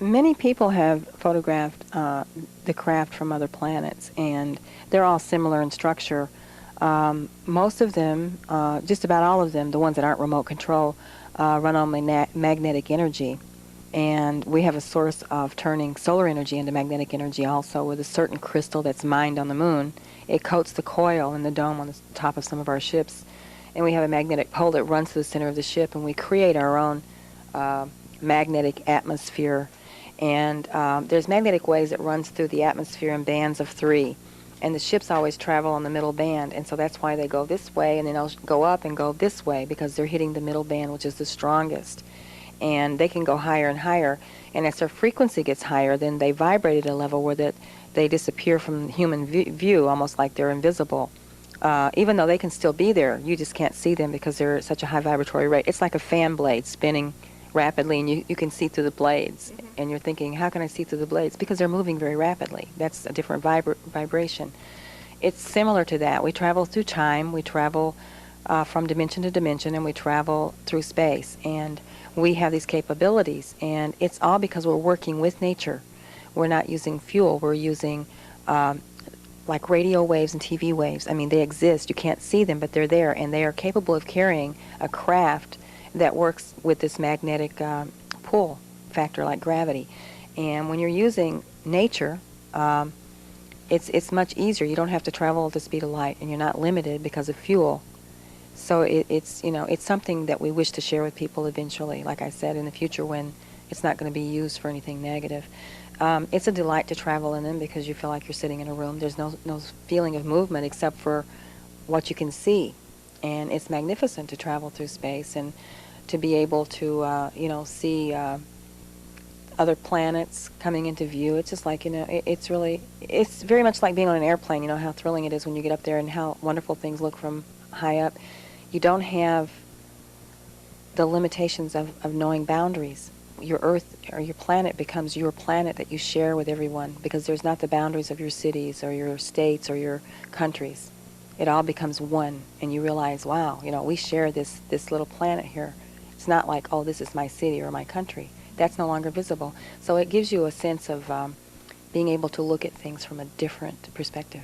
Many people have photographed the craft from other planets, and they're all similar in structure. Most of them, just about all of them, the ones that aren't remote control, run on magnetic energy. And we have a source of turning solar energy into magnetic energy also with a certain crystal that's mined on the moon. It coats the coil in the dome on the top of some of our ships. And we have a magnetic pole that runs to the center of the ship, and we create our own magnetic atmosphere. And there's magnetic waves that runs through the atmosphere in bands of 3. And the ships always travel on the middle band, and so that's why they go this way, and then they'll go up and go this way, because they're hitting the middle band, which is the strongest. And they can go higher and higher, and as their frequency gets higher, then they vibrate at a level where they disappear from human view, almost like they're invisible. Even though they can still be there, you just can't see them because they're at such a high vibratory rate. It's like a fan blade spinning rapidly, and you can see through the blades. Mm-hmm. And you're thinking, how can I see through the blades? Because they're moving very rapidly. That's a different vibration. It's similar to that. We travel through time, we travel from dimension to dimension, and we travel through space. And we have these capabilities, and it's all because we're working with nature. We're not using fuel, we're using like radio waves and TV waves. I mean, they exist. You can't see them, but they're there, and they are capable of carrying a craft that works with this magnetic pull factor like gravity. And when you're using nature, it's much easier. You don't have to travel at the speed of light, and you're not limited because of fuel. So it's something that we wish to share with people eventually, like I said, in the future when it's not going to be used for anything negative. It's a delight to travel in them because you feel like you're sitting in a room. There's no feeling of movement except for what you can see. And it's magnificent to travel through space and to be able to, see other planets coming into view. It's just like, it's very much like being on an airplane. You know how thrilling it is when you get up there and how wonderful things look from high up. You don't have the limitations of knowing boundaries. Your Earth or your planet becomes your planet that you share with everyone because there's not the boundaries of your cities or your states or your countries. It all becomes one, and you realize, wow, we share this little planet here. It's not like, oh, this is my city or my country. That's no longer visible. So it gives you a sense of being able to look at things from a different perspective.